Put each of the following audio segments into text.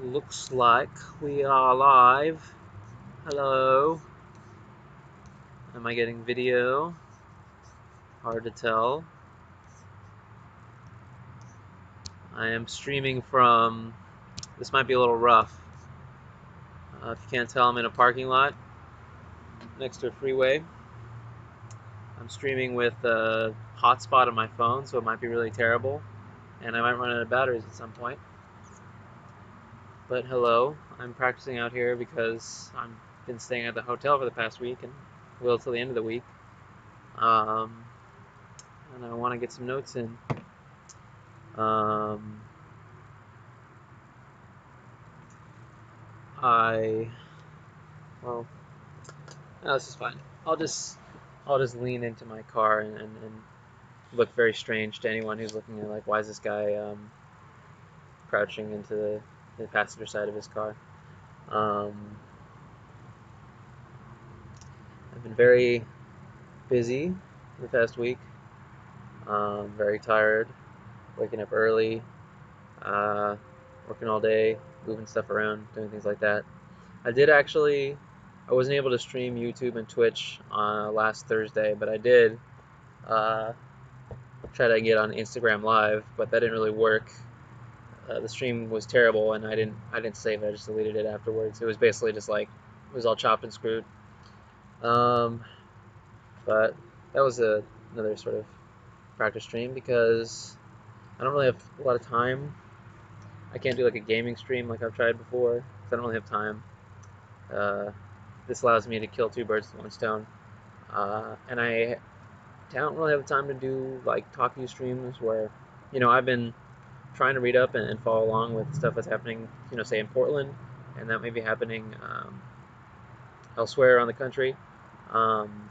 Looks like we are live. Hello. Am I getting video? Hard to tell. I am streaming from, this might be a little rough. If you can't tell, I'm in a parking lot next to a freeway. I'm streaming with a hotspot on my phone, so it might be really terrible. And I might run out of batteries at some point. But hello, I'm practicing out here because I've been staying at the hotel for the past week and will till the end of the week. And I want to get some notes in. Um, well, no, this is fine. I'll just lean into my car and look very strange to anyone who's looking at like, why is this guy crouching into the passenger side of his car? Um, I've been very busy the past week. Very tired, waking up early, uh, working all day, moving stuff around, doing things like that. I wasn't able to stream YouTube and Twitch last Thursday, but I did uh, try to get on Instagram Live, but that didn't really work. The stream was terrible, and I didn't save it. I just deleted it afterwards. It was basically just like it was all chopped and screwed. Um, but that was another sort of practice stream because I don't really have a lot of time. I can't do like a gaming stream like I've tried before because I don't really have time. Uh, this allows me to kill two birds with one stone. And I don't really have time to do like talkie streams where, I've been trying to read up and follow along with stuff that's happening, say in Portland, and that may be happening elsewhere around the country. Um,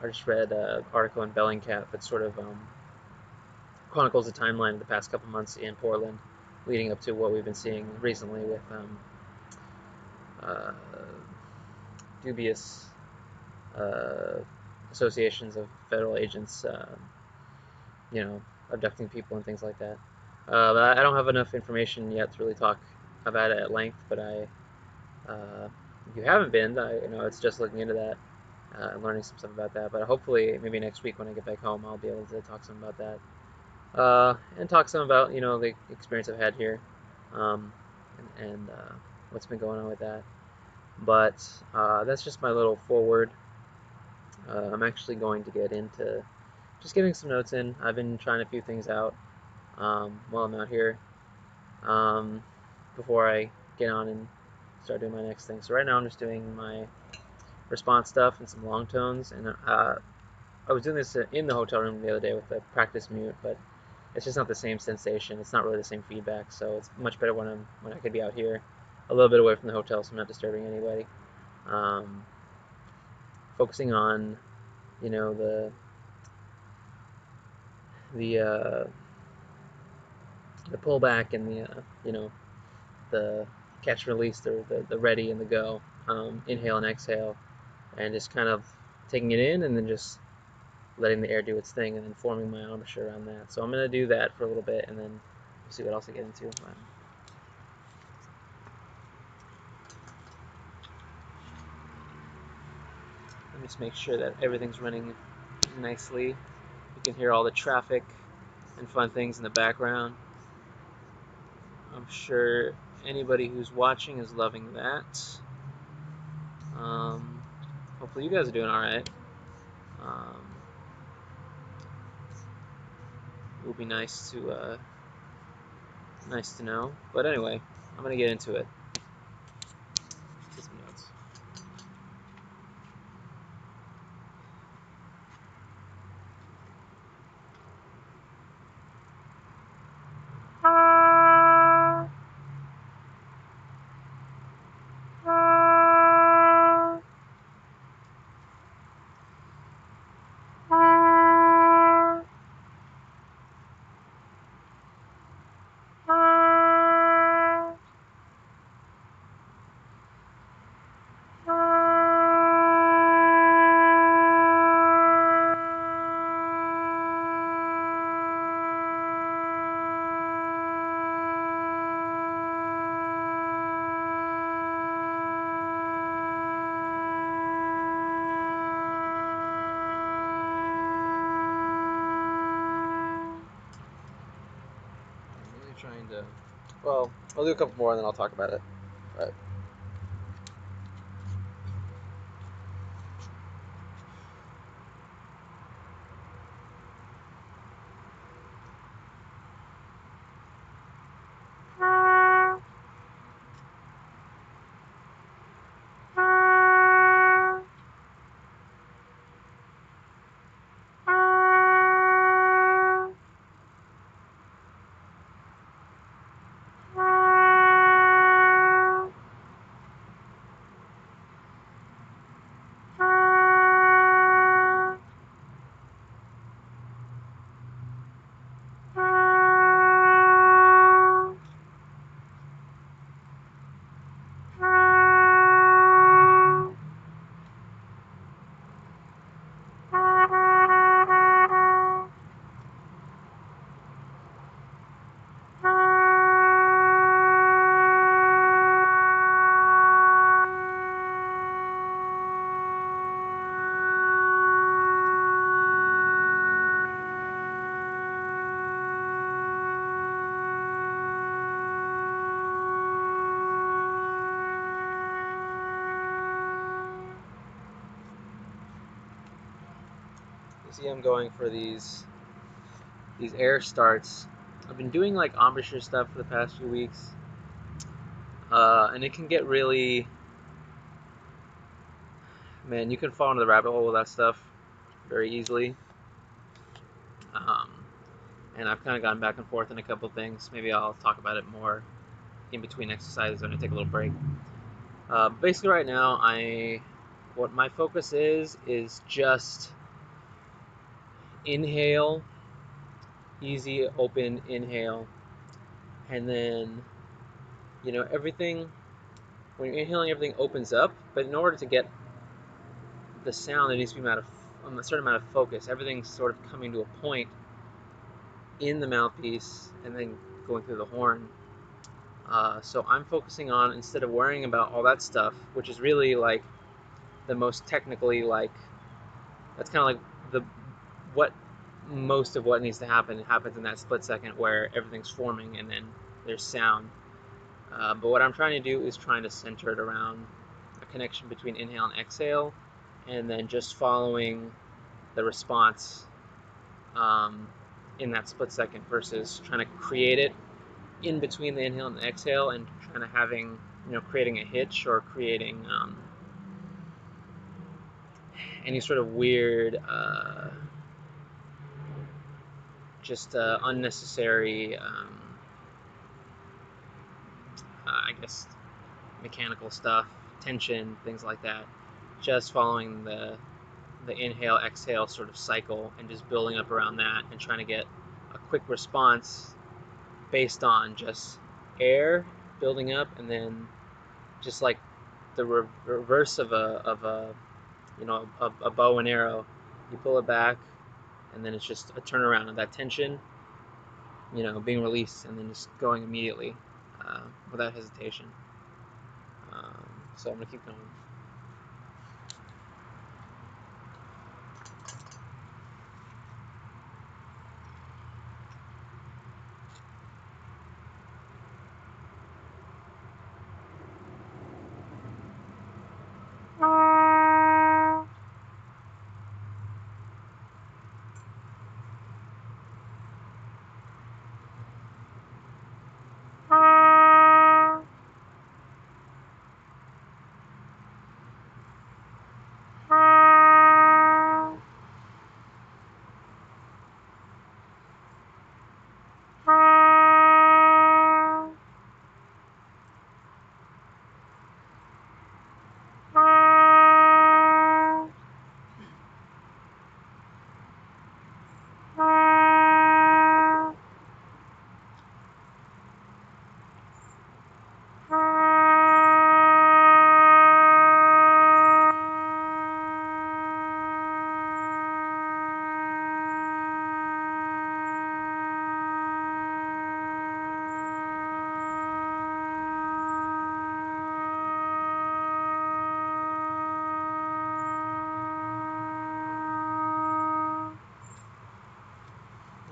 I just read an article in Bellingcat that sort of chronicles the timeline of the past couple months in Portland, leading up to what we've been seeing recently with uh, dubious uh, associations of federal agents, abducting people and things like that. But I don't have enough information yet to really talk about it at length. But if you haven't been, it's just looking into that and learning some stuff about that. But hopefully, maybe next week when I get back home, I'll be able to talk some about that and talk some about the experience I've had here um, and what's been going on with that. But that's just my little forward. I'm actually going to get into just getting some notes in. I've been trying a few things out while I'm out here before I get on and start doing my next thing. So right now I'm just doing my response stuff and some long tones. And I was doing this in the hotel room the other day with the practice mute, but it's just not the same sensation. It's not really the same feedback. So it's much better when I could be out here, a little bit away from the hotel, so I'm not disturbing anybody. Um, Focusing on, the the uh, the pullback and the catch release, the ready and the go, inhale and exhale, and just kind of taking it in and then just letting the air do its thing and then forming my embouchure around that. So I'm going to do that for a little bit and then we'll see what else I get into. Let me just make sure that everything's running nicely. You can hear all the traffic and fun things in the background. I'm sure anybody who's watching is loving that. Um, Hopefully you guys are doing all right. It will be nice to know. But anyway, I'm gonna get into it. Get some notes. trying to. Well, I'll do a couple more and then I'll talk about it. But you see, I'm going for these air starts. I've been doing like embouchure stuff for the past few weeks, and it can get really, man, you can fall into the rabbit hole with that stuff very easily. Um, and I've kind of gone back and forth in a couple things. Maybe I'll talk about it more in between exercises when I take a little break. Basically, right now, what my focus is just inhale, easy, open inhale, and then everything. When you're inhaling, everything opens up, but in order to get the sound, there needs to be a certain amount of focus. Everything's sort of coming to a point in the mouthpiece and then going through the horn. So I'm focusing on, instead of worrying about all that stuff, which is really like the most technically, like, that's kind of like the what most of what needs to happen. It happens in that split second where everything's forming and then there's sound. But what I'm trying to do is trying to center it around a connection between inhale and exhale, and then just following the response in that split second versus trying to create it in between the inhale and the exhale and kind of creating a hitch or creating any sort of weird, just unnecessary, I guess, mechanical stuff, tension, things like that. Just following the inhale exhale sort of cycle and just building up around that and trying to get a quick response based on just air building up, and then just like the reverse of a bow and arrow. You pull it back, and then it's just a turnaround of that tension, being released, and then just going immediately without hesitation. So I'm gonna keep going.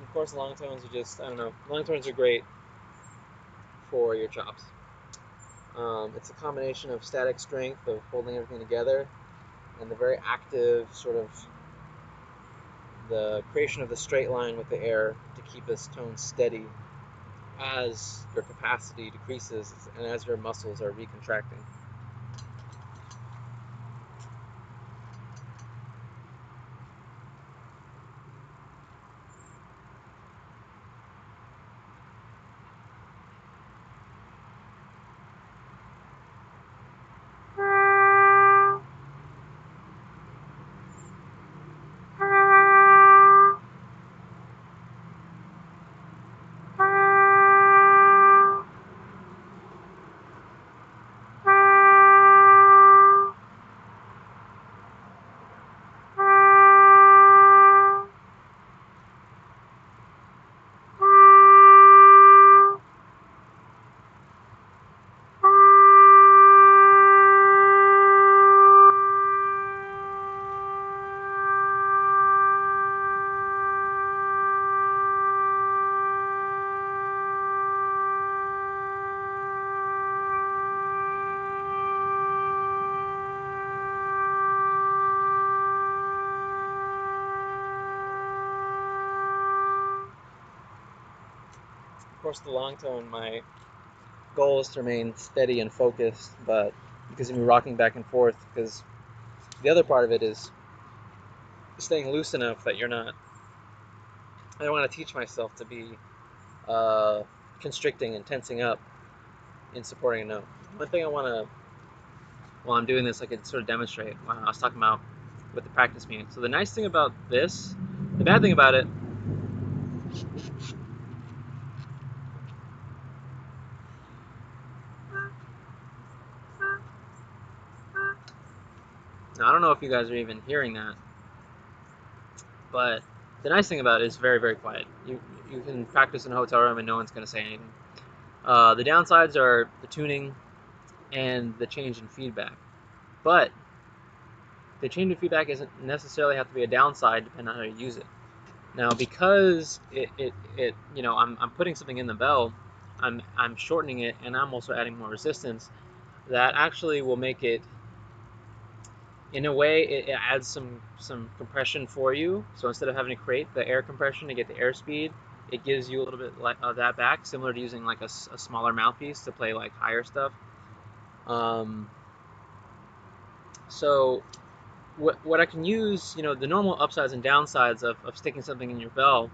Of course, long tones are just, I don't know, long tones are great for your chops. It's a combination of static strength of holding everything together and the very active sort of the creation of the straight line with the air to keep this tone steady as your capacity decreases and as your muscles are recontracting. Of course, the long tone, my goal is to remain steady and focused, but because you're rocking back and forth, because the other part of it is staying loose enough that you're not. I don't want to teach myself to be constricting and tensing up in supporting a note. One thing I want to, while I'm doing this, I could sort of demonstrate what I was talking about with the practice meeting. So the nice thing about this, the bad thing about it, now I don't know if you guys are even hearing that, but the nice thing about it is very, very quiet. You can practice in a hotel room and no one's going to say anything. The downsides are the tuning and the change in feedback. But the change in feedback doesn't necessarily have to be a downside depending on how you use it. Now, because I'm putting something in the bell, I'm shortening it, and I'm also adding more resistance. That actually will make it, in a way, it adds some compression for you. So instead of having to create the air compression to get the airspeed, it gives you a little bit of that back, similar to using like a smaller mouthpiece to play like higher stuff. So what I can use, the normal upsides and downsides of sticking something in your bell,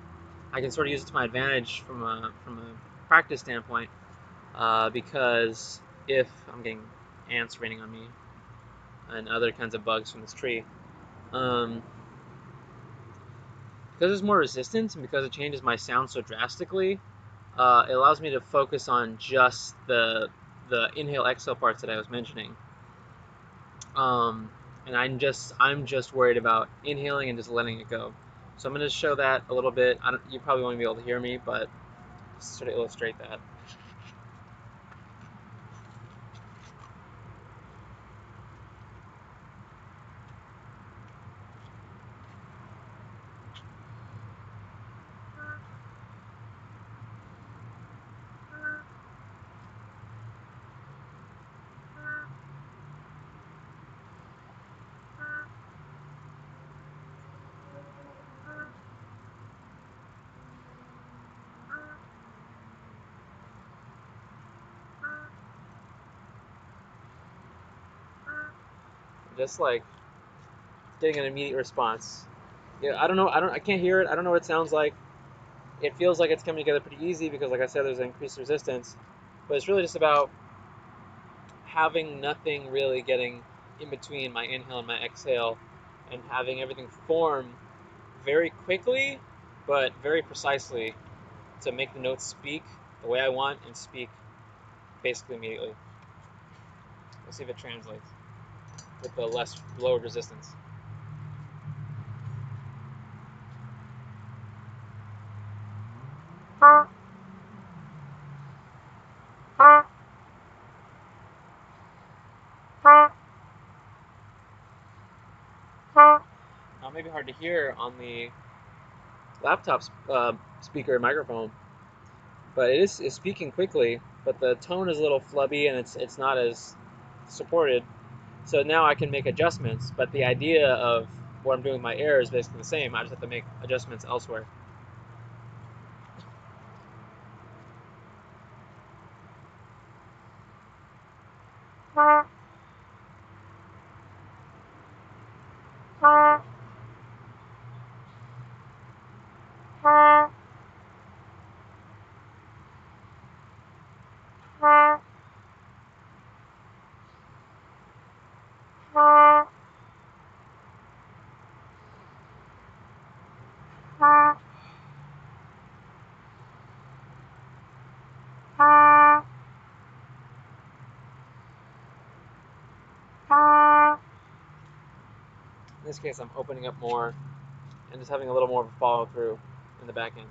I can sort of use it to my advantage from a practice standpoint, because if I'm getting ants raining on me and other kinds of bugs from this tree, because there's more resistance and because it changes my sound so drastically, it allows me to focus on just the inhale exhale parts that I was mentioning. And I'm just worried about inhaling and just letting it go. So I'm going to show that a little bit. You probably won't be able to hear me, but just sort of illustrate that. Just like getting an immediate response. Yeah, I don't know. I can't hear it. I don't know what it sounds like. It feels like it's coming together pretty easy because, like I said, there's increased resistance. But it's really just about having nothing really getting in between my inhale and my exhale, and having everything form very quickly, but very precisely to make the notes speak the way I want and speak basically immediately. Let's see if it translates with the lower resistance. Now, it may be hard to hear on the laptop speaker microphone, but it's speaking quickly, but the tone is a little flubby and it's not as supported. So now I can make adjustments, but the idea of what I'm doing with my air is basically the same. I just have to make adjustments elsewhere. In this case, I'm opening up more and just having a little more of a follow through in the back end.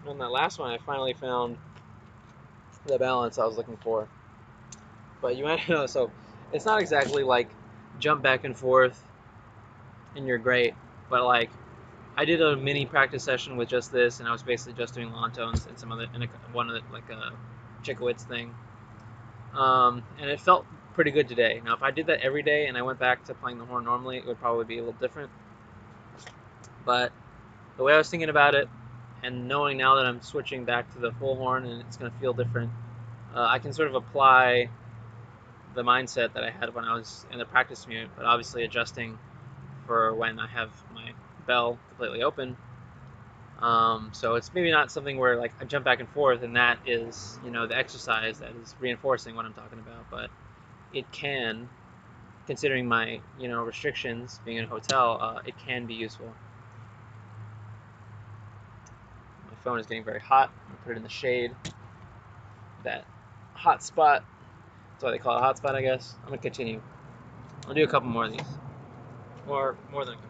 On that last one, I finally found the balance I was looking for. But you might know, so it's not exactly like jump back and forth and you're great, but like I did a mini practice session with just this, and I was basically just doing lawn tones and some other, and one of the, like a Chickowitz thing, and it felt pretty good today. Now, if I did that every day and I went back to playing the horn normally, it would probably be a little different. But the way I was thinking about it, and knowing now that I'm switching back to the full horn and it's going to feel different, I can sort of apply the mindset that I had when I was in the practice mute, but obviously adjusting for when I have my bell completely open. So it's maybe not something where like I jump back and forth, and that is, the exercise that is reinforcing what I'm talking about. But it can, considering my, restrictions being in a hotel, it can be useful. My phone is getting very hot. I'm gonna put it in the shade. That hot spot. That's why they call it a hot spot, I guess. I'm gonna continue. I'll do a couple more of these, or more than a couple.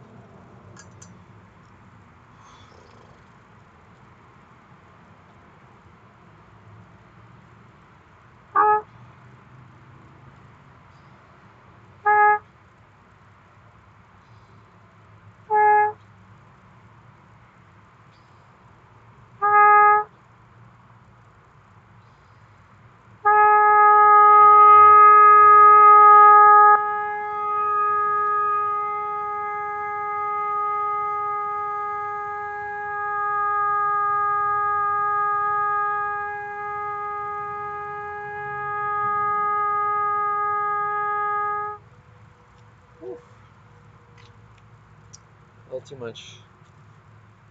A little too much.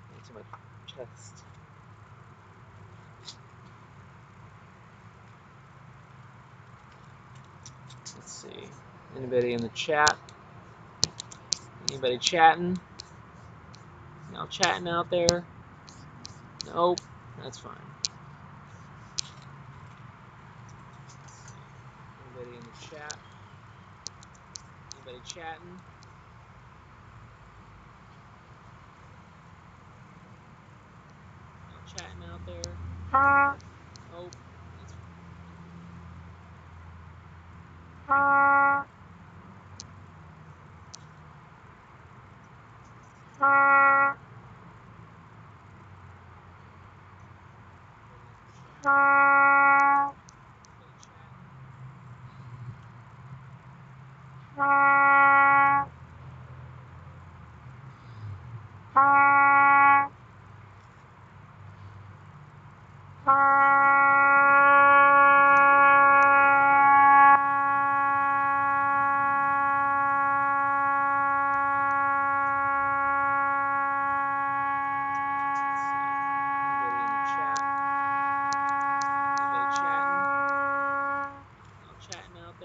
A little too much chest. Let's see. Anybody in the chat? Anybody chatting? Y'all chatting out there? Nope. That's fine. Anybody in the chat? Anybody chatting? Y'all chatting out there? Nope. That's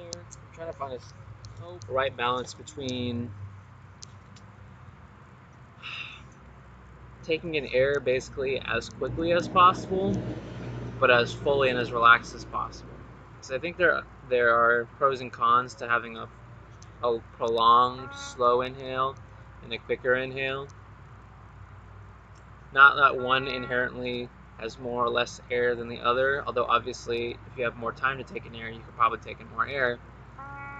I'm trying to find the right balance between taking in air basically as quickly as possible, but as fully and as relaxed as possible. So I think there are pros and cons to having a prolonged slow inhale and a quicker inhale. Not that one inherently has more or less air than the other, although obviously if you have more time to take in air, you could probably take in more air.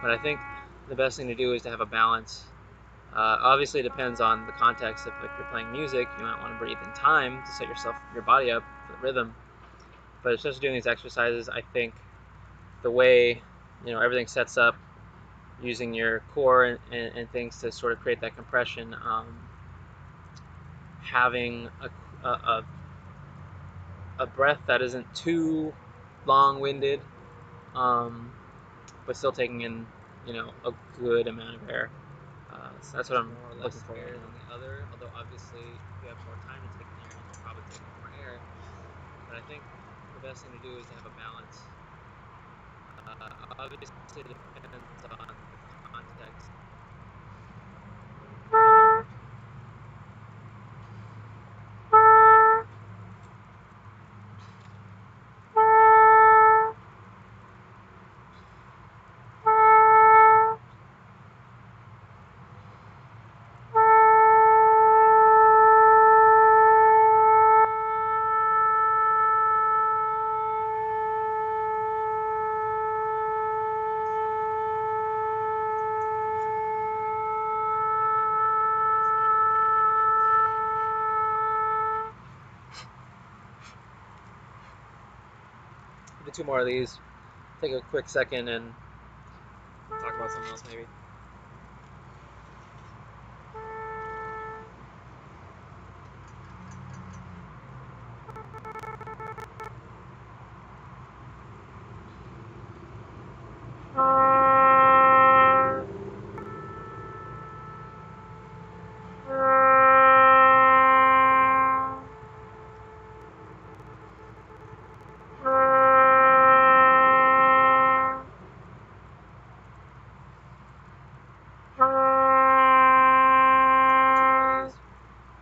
But I think the best thing to do is to have a balance. Obviously, it depends on the context. If you're playing music, you might want to breathe in time to set your body up for the rhythm. But especially doing these exercises, I think the way everything sets up, using your core and things to sort of create that compression, having a breath that isn't too long-winded, but still taking in a good amount of air. So that's what I'm looking for right now. The other, although obviously if you have more time to take in air, you can probably take in more air. But I think the best thing to do is to have a balance. Obviously it depends on the context. Do 2 more of these. Take a quick second and talk about something else maybe.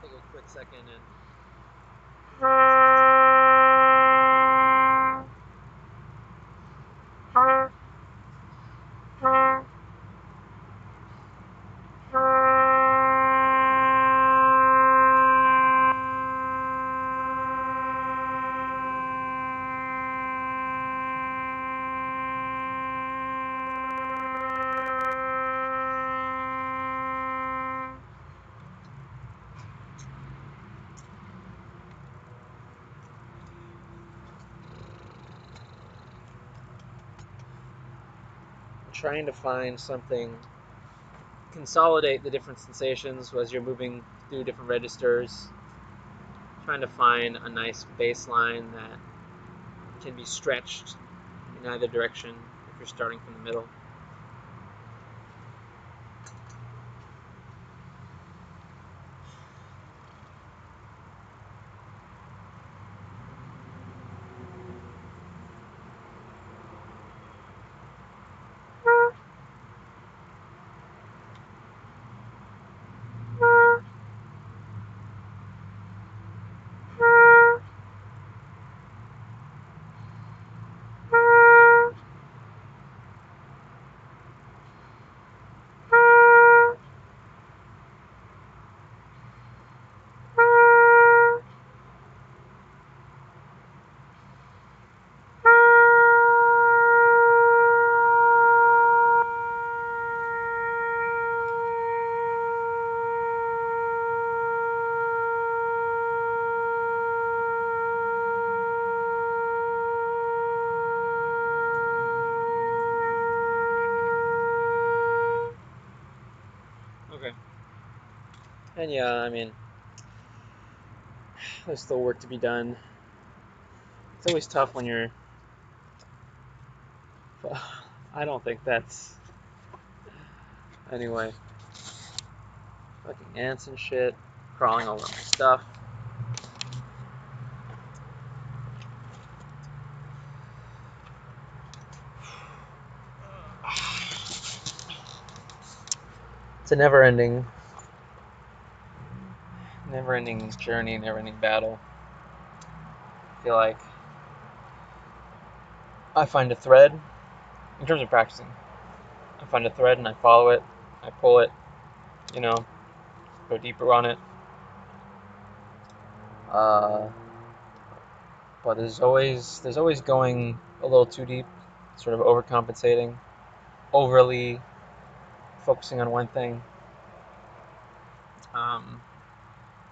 Take a quick second and trying to find something, consolidate the different sensations as you're moving through different registers, trying to find a nice baseline that can be stretched in either direction if you're starting from the middle. Okay. And yeah, I mean, there's still work to be done. It's always tough when you're... I don't think that's... Anyway. Fucking ants and shit crawling over my stuff. it's a never-ending journey, never-ending battle. I feel like I find a thread in terms of practicing. I find a thread and I follow it, I pull it, go deeper on it. But there's always going a little too deep, sort of overcompensating, overly focusing on one thing.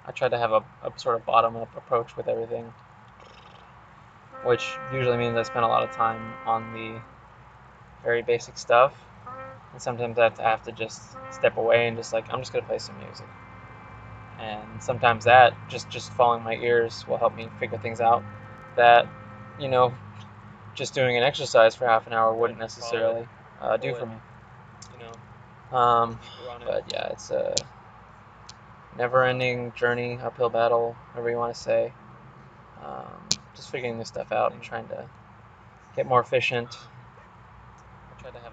I try to have a sort of bottom-up approach with everything, which usually means I spend a lot of time on the very basic stuff, and sometimes I have to just step away and I'm just gonna play some music. And sometimes that just following my ears will help me figure things out that just doing an exercise for half an hour wouldn't necessarily do for me. But yeah, it's a never-ending journey, uphill battle, whatever you want to say. Just figuring this stuff out and trying to get more efficient.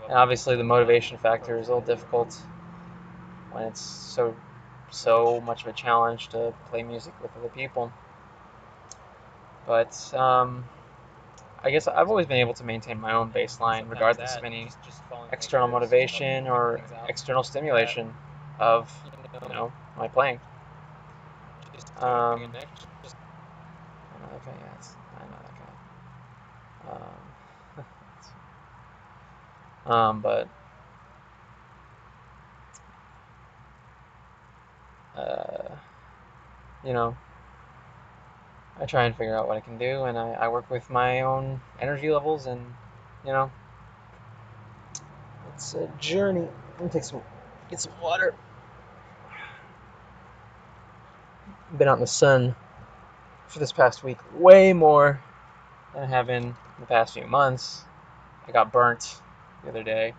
And obviously, the motivation factor is a little difficult when it's so much of a challenge to play music with other people. But I guess I've always been able to maintain my own baseline regardless of any external motivation or external stimulation of my playing. I know that guy. Yeah, I know that guy. But I try and figure out what I can do, and I work with my own energy levels, and it's a journey. Let me get some water. Been out in the sun for this past week way more than I have in the past few months. I got burnt the other day,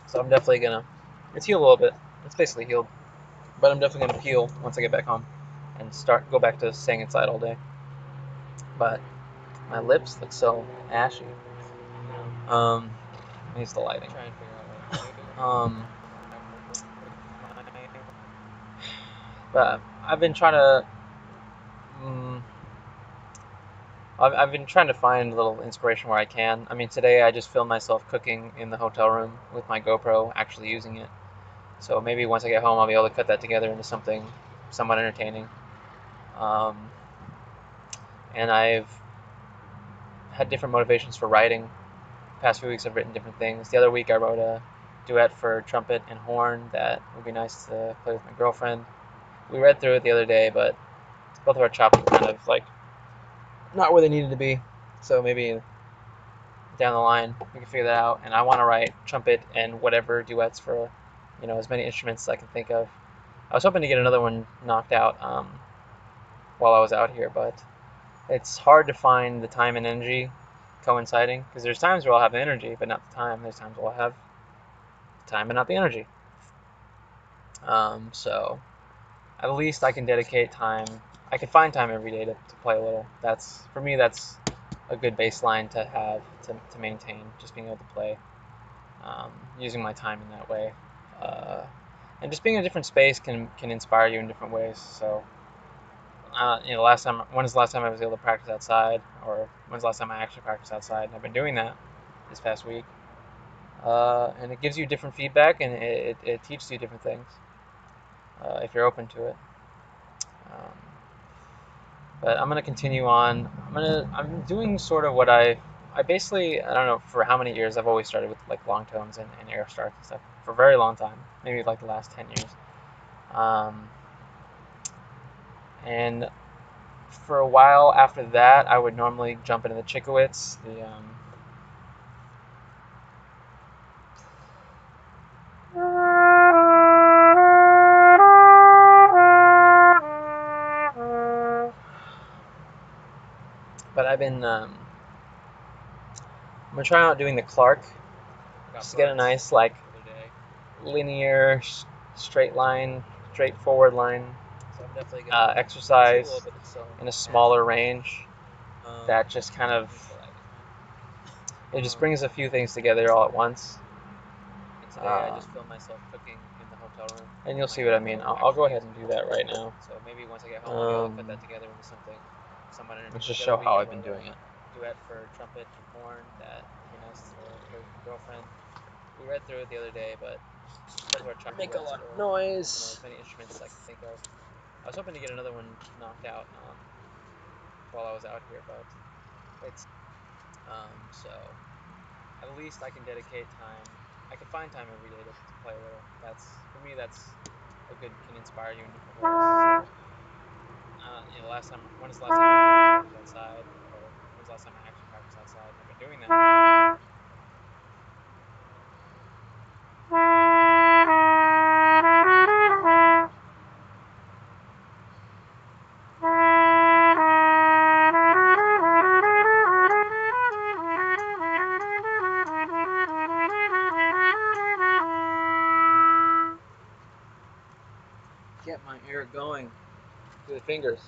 so I'm definitely gonna. It's healed a little bit. It's basically healed, but I'm definitely gonna heal once I get back home and go back to staying inside all day. But my lips look so ashy. Needs the lighting. But I've been trying to. I've been trying to find a little inspiration where I can. I mean, today I just filmed myself cooking in the hotel room with my GoPro, actually using it. So maybe once I get home, I'll be able to cut that together into something somewhat entertaining. And I've had different motivations for writing. The past few weeks I've written different things. The other week I wrote a duet for trumpet and horn that would be nice to play with my girlfriend. We read through it the other day, but both of our chops were kind of not where they needed to be. So maybe down the line we can figure that out. And I want to write trumpet and whatever duets for as many instruments as I can think of. I was hoping to get another one knocked out while I was out here, but it's hard to find the time and energy coinciding, because there's times where I'll have the energy but not the time. There's times where I'll have the time but not the energy. So at least I can dedicate time. I can find time every day to play a little. For me, that's a good baseline to have to maintain, just being able to play, using my time in that way. And just being in a different space can inspire you in different ways. So, when is the last time I was able to practice outside, or when's the last time I actually practiced outside? And I've been doing that this past week, and it gives you different feedback, and it teaches you different things if you're open to it. But I'm gonna continue on. I'm doing sort of what I basically, I don't know for how many years. I've always started with long tones and air starts and stuff for a very long time, maybe the last 10 years. And for a while after that, I would normally jump into the Chickowitz, but I've been I'm gonna try out doing the Clark, just to get a nice linear, straightforward line exercise in a smaller range that just kind of It just brings a few things together all at once. And today I just filmed myself cooking in the hotel room. And you'll see what I mean. I'll go ahead and do that right now. So maybe once I get home, I'll be able to put that together into something somewhat entertaining. Let's just show how I've been doing it. Duet for trumpet and horn that would be nice for your girlfriend. We read through it the other day, but because of our choppy make a lot of noise. As many instruments as I can think of. I was hoping to get another one knocked out while I was out here, but it's so at least I can dedicate time. I can find time every day to play a little. That's for me. That's a good can inspire you in different ways. When is the last time I played practice outside, or when's the last time I actually practiced outside? I've been doing that. Get my air going through the fingers.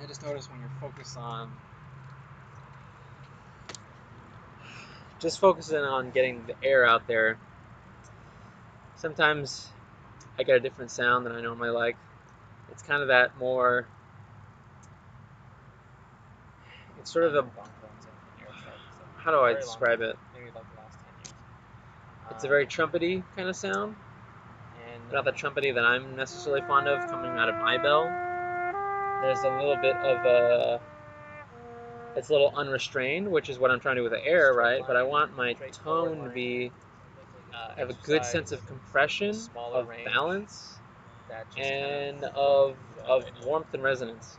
I just noticed when you're focused on just focusing on getting the air out there, sometimes I get a different sound than I normally like. It's kind of that more, it's sort of the, how do I describe it? It's a very trumpety kind of sound, but not the trumpety that I'm necessarily fond of coming out of my bell. There's a little bit of a, it's a little unrestrained, which is what I'm trying to do with the air, right? But I want my tone to be, have a good sense of compression, of balance, and of warmth and resonance.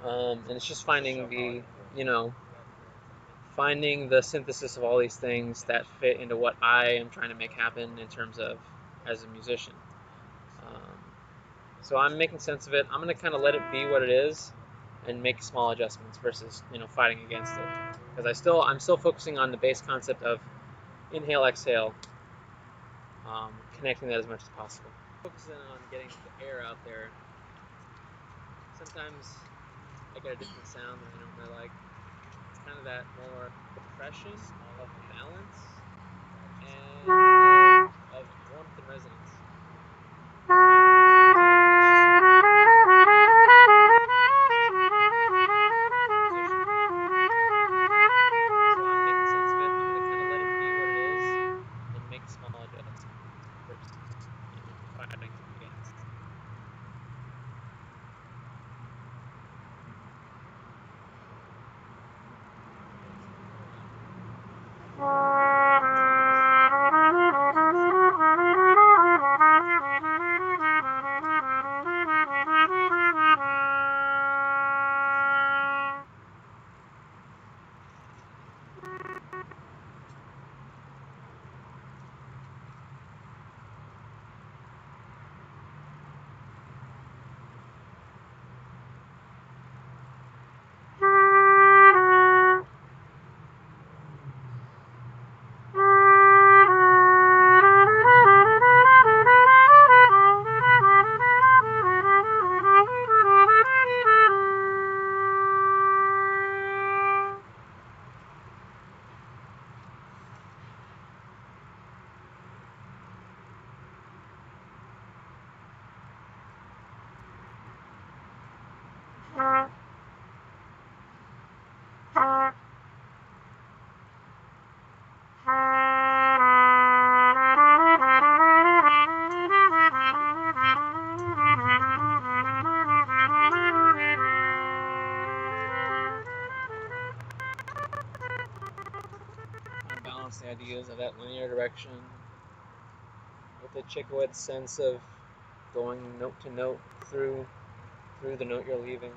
And it's just finding the, finding the synthesis of all these things that fit into what I am trying to make happen in terms of as a musician. So I'm making sense of it. I'm going to kind of let it be what it is and make small adjustments versus fighting against it, because I'm still focusing on the base concept of inhale, exhale, connecting that as much as possible. Focusing on getting the air out there. Sometimes I get a different sound than I normally like. It's kind of that more compression of balance and of warmth and resonance. Balance the ideas of that linear direction with the Chicowicz sense of going note to note through the note you're leaving.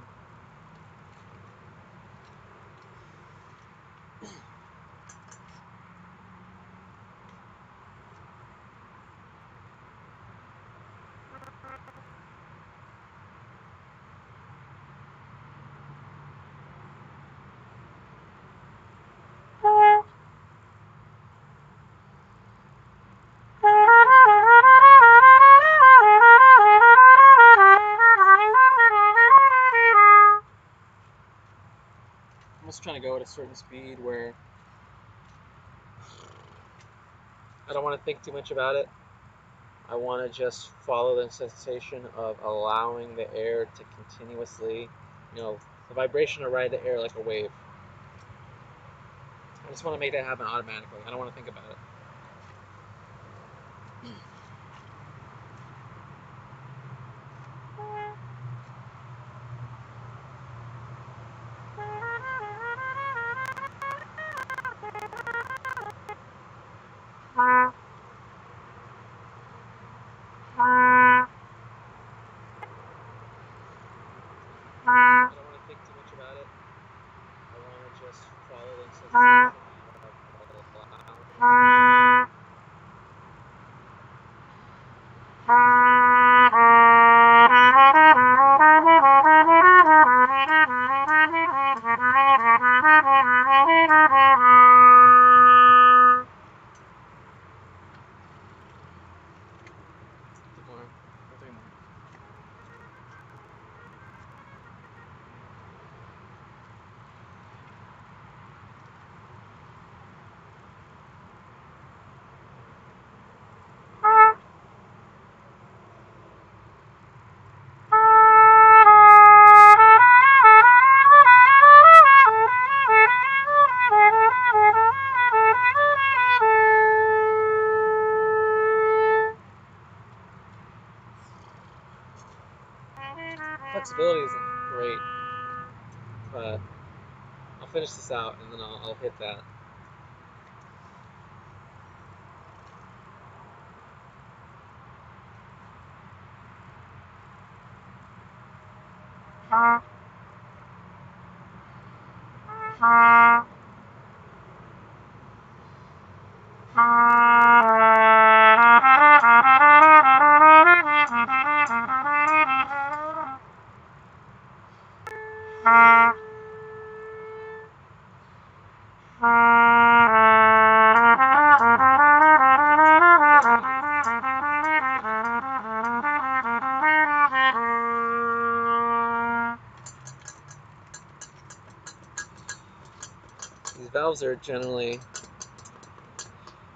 I'm just trying to go at a certain speed where I don't want to think too much about it. I want to just follow the sensation of allowing the air to continuously, the vibration to ride the air like a wave. I just want to make that happen automatically. I don't want to think about it. I don't want to think too much about it. I want to just follow the sensation of allowing. Flexibility isn't great, but I'll finish this out and then I'll hit that. These valves are generally,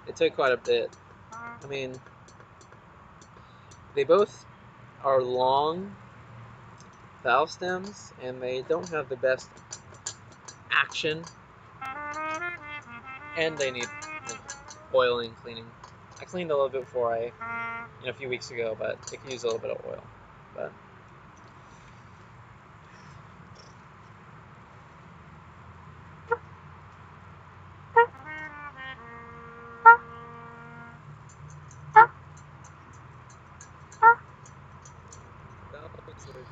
they take quite a bit. I mean, they both are long valve stems and they don't have the best action, and they need oiling, cleaning. I cleaned a little bit before a few weeks ago, but it could use a little bit of oil. But valves are generally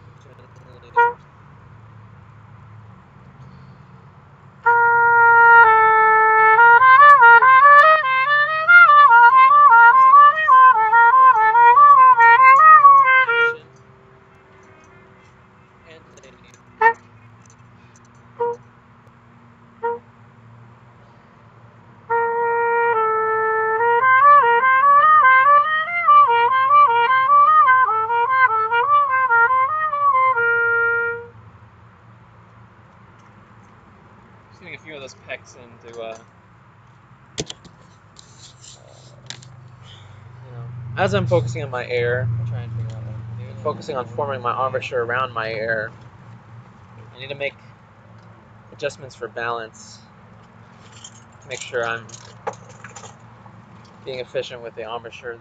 just getting a few of those pecks into as I'm focusing on my air, I'm trying to figure out what I'm doing. Focusing on forming my embouchure around my air, I need to make adjustments for balance to make sure I'm being efficient with the embouchure.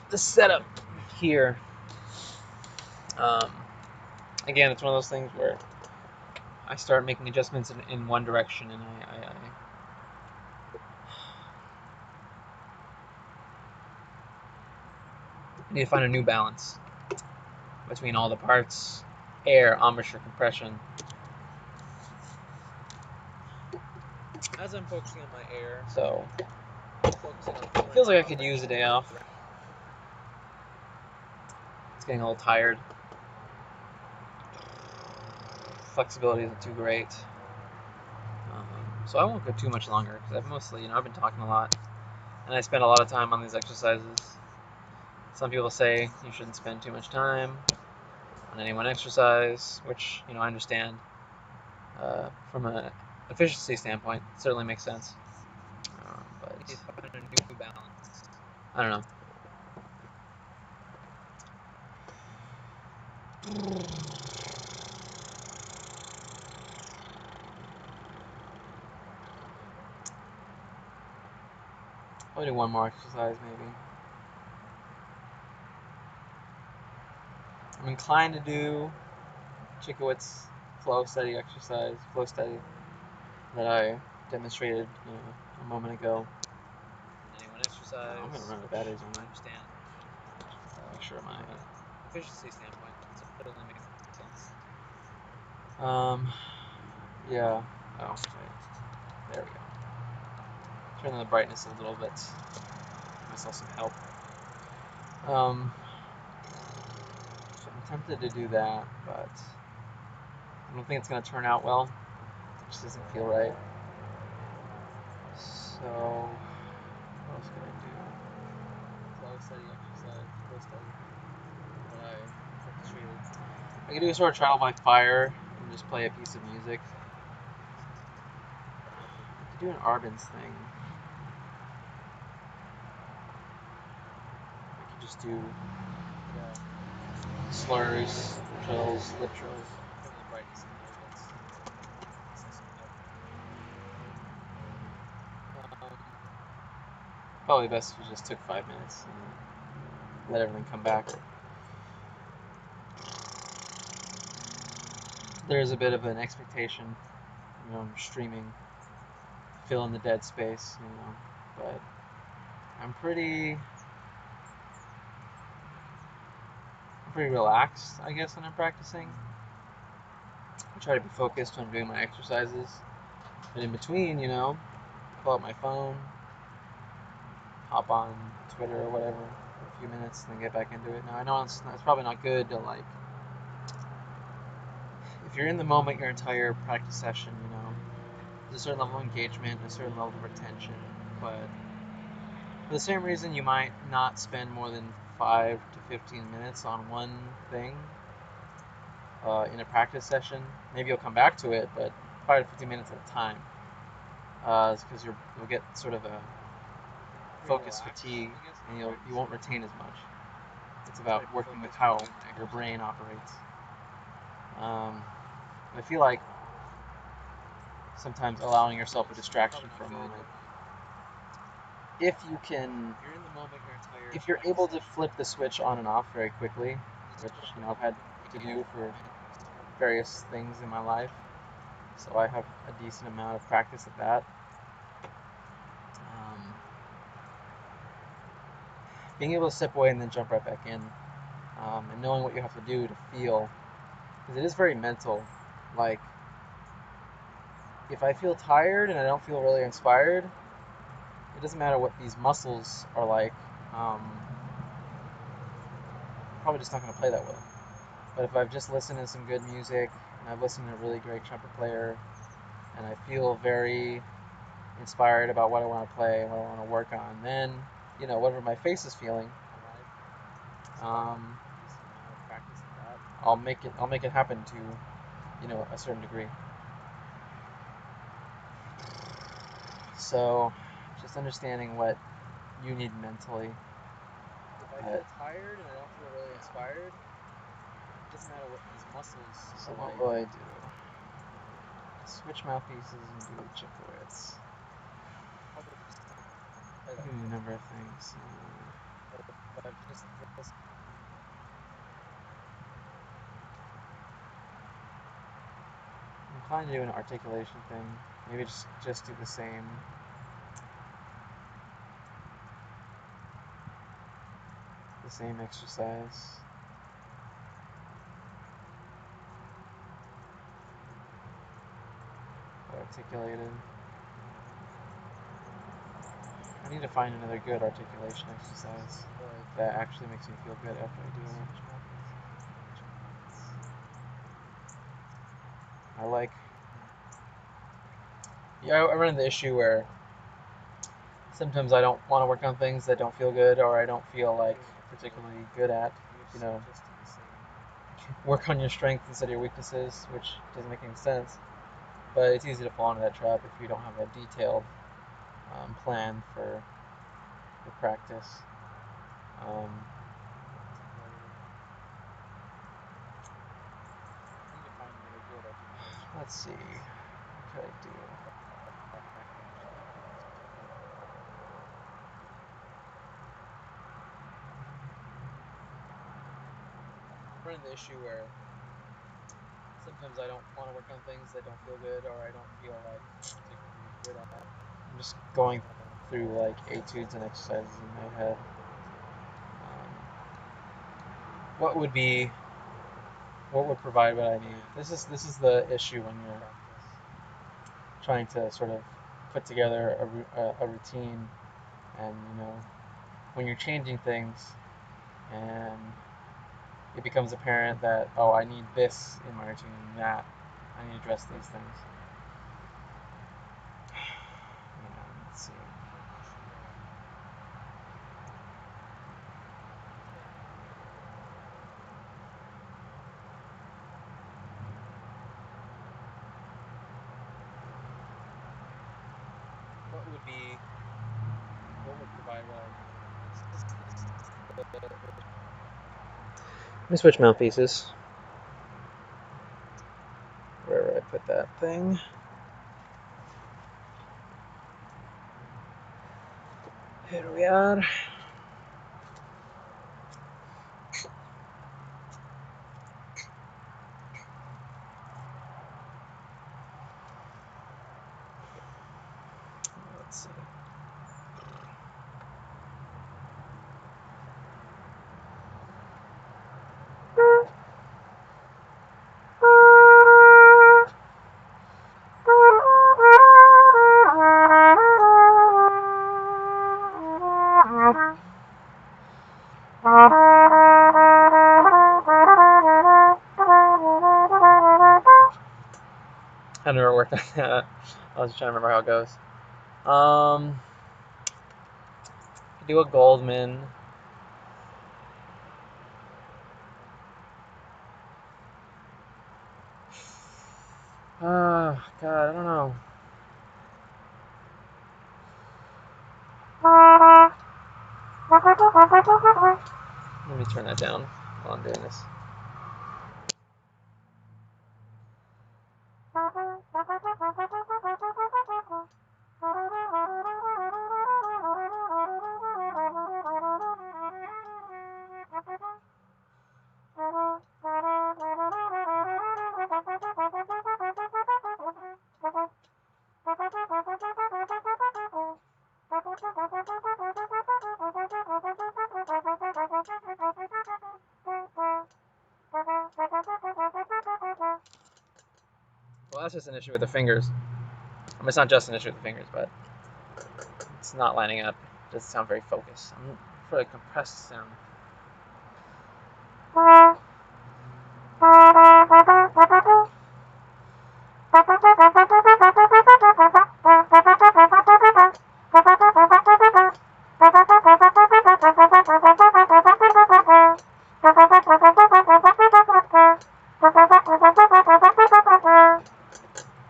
The setup here, again, it's one of those things where I start making adjustments in one direction, and I need to find a new balance between all the parts: air, embouchure, compression. As I'm focusing on my air, so it feels like I could use a day off. It's getting a little tired. Flexibility isn't too great. So I won't go too much longer because I've mostly, I've been talking a lot, and I spend a lot of time on these exercises. Some people say you shouldn't spend too much time on any one exercise, which, I understand. From an efficiency standpoint, it certainly makes sense. But you find a new balance. I don't know. I'll do one more exercise, maybe. I'm inclined to do Chikowitz flow study exercise, flow study that I demonstrated, a moment ago. Any one exercise. I'm gonna run out of batteries on that. I understand. Make sure my efficiency standpoint, it certainly makes sense. Yeah. Oh, wait. There we go. Turn on the brightness a little bit. Give myself some help. So I'm tempted to do that, but I don't think it's gonna turn out well. It just doesn't feel right. So what else can I do? Flow study exercise, flow study that I demonstrated. I can do a sort of trial by fire and just play a piece of music. I could do an Arbenz thing. I could just do slurs, trills, lip trills. Turn the brightness a little bit. Probably best if we just took 5 minutes and let everything come back. There's a bit of an expectation, streaming, fill in the dead space, but I'm pretty relaxed, I guess, when I'm practicing. I try to be focused when I'm doing my exercises, but in between, pull out my phone, hop on Twitter or whatever for a few minutes, and then get back into it. Now I know it's probably not good to if you're in the moment your entire practice session, there's a certain level of engagement, a certain level of retention, but for the same reason you might not spend more than 5 to 15 minutes on one thing in a practice session. Maybe you'll come back to it, but 5 to 15 minutes at a time, because you'll get sort of a focus fatigue, and you won't retain as much. It's about working with how your brain operates. I feel like sometimes allowing yourself a distraction for a moment. If you're able to flip the switch on and off very quickly, which I've had to do for various things in my life, so I have a decent amount of practice at that. Being able to step away and then jump right back in, and knowing what you have to do to feel, because it is very mental. Like, if I feel tired and I don't feel really inspired, it doesn't matter what these muscles are like. Probably just not going to play that well. But if I've just listened to some good music and I've listened to a really great trumpet player and I feel very inspired about what I want to play and what I want to work on, then whatever my face is feeling, I'll make it happen to a certain degree. So just understanding what you need mentally. If I feel tired and I don't feel really inspired, it doesn't matter what these muscles are like. What will I do? Switch mouthpieces and do pwactice. I can do a number of things. I'm inclined to do an articulation thing. Maybe just do the same exercise. Articulated. I need to find another good articulation exercise that actually makes me feel good after I do it. I run into the issue where sometimes I don't want to work on things that don't feel good or I don't feel like particularly good at. Work on your strengths instead of your weaknesses, which doesn't make any sense. But it's easy to fall into that trap if you don't have a detailed plan for practice. Let's see. What could I do? I run into the issue where sometimes I don't want to work on things that don't feel good or I don't feel like particularly good at. I'm just going through like etudes and exercises in my head. What would provide what I need? This is the issue when you're trying to sort of put together a routine, and when you're changing things and it becomes apparent that, oh, I need this in my routine and that I need to address these things. Let's see. What would provide what I need? Let me switch mouthpieces. Where would I put that thing? Here we are. Let's see. I never worked on that. I was trying to remember how it goes. Do a Goldman. God, I don't know. Let me turn that down while I'm doing this. Well, that's just an issue with the fingers. I mean, it's not just an issue with the fingers, but it's not lining up. It doesn't sound very focused. I'm for a compressed sound.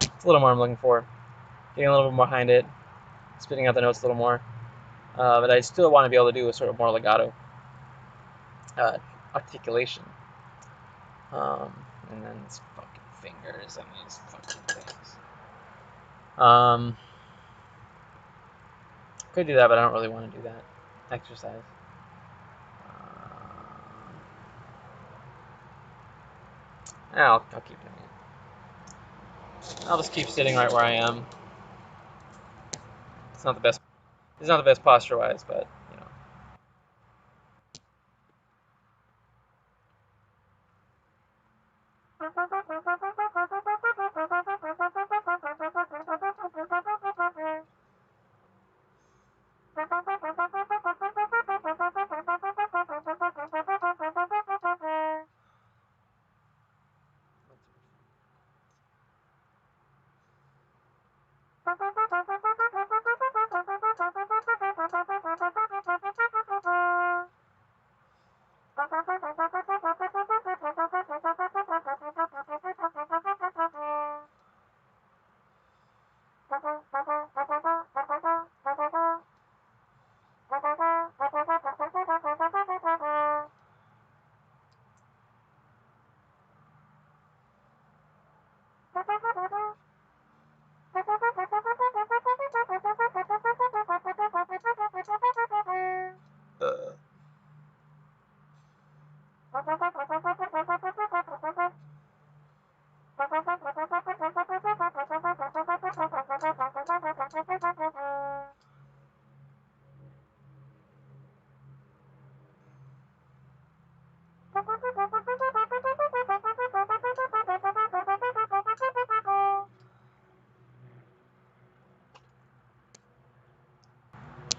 It's a little more I'm looking for. Getting a little bit more behind it, spitting out the notes a little more. But I still want to be able to do a sort of more legato articulation. And then these fucking fingers and these fucking things. Could do that, but I don't really want to do that. Exercise. I'll keep doing it. I'll just keep sitting right where I am. It's not the best. It's not the best posture-wise, but you know.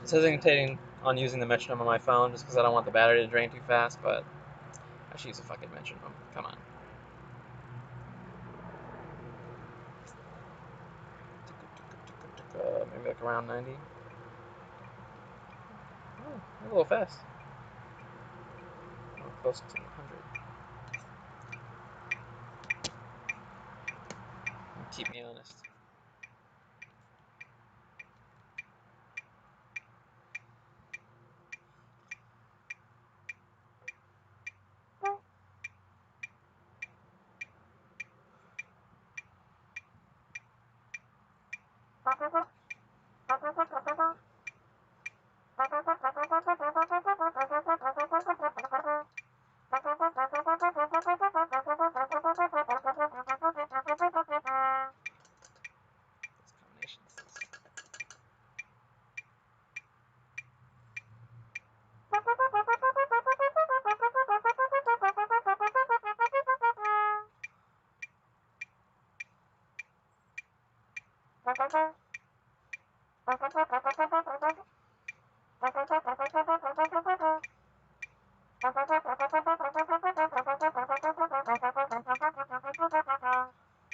It's hesitating on using the metronome on my phone just because I don't want the battery to drain too fast, but I should use a fucking metronome. Come on. Maybe like around 90. Oh, a little fast. Oh, close to 100. Keep me honest.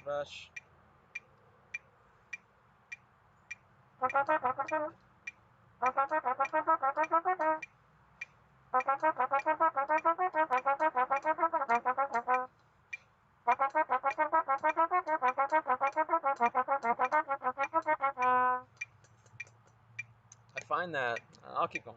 Rush. I find that I'll keep going.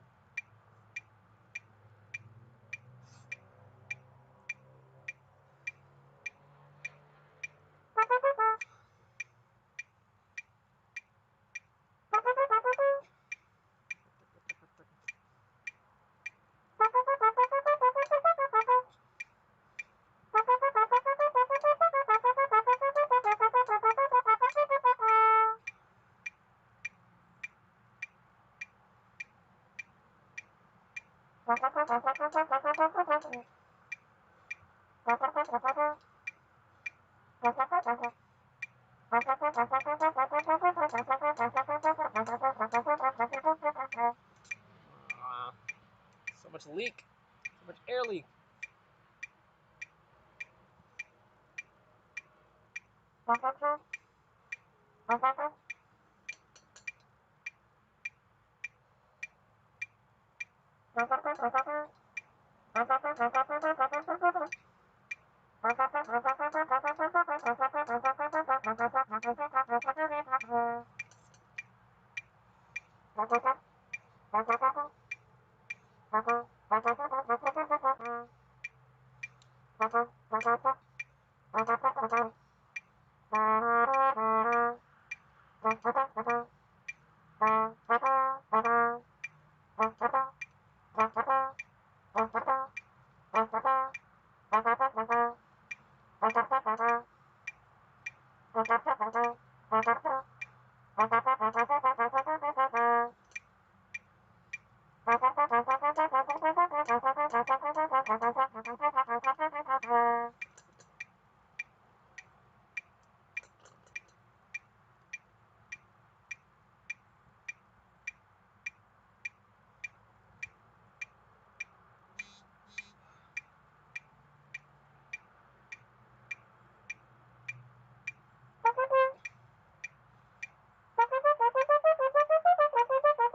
So much leak. So much air leak.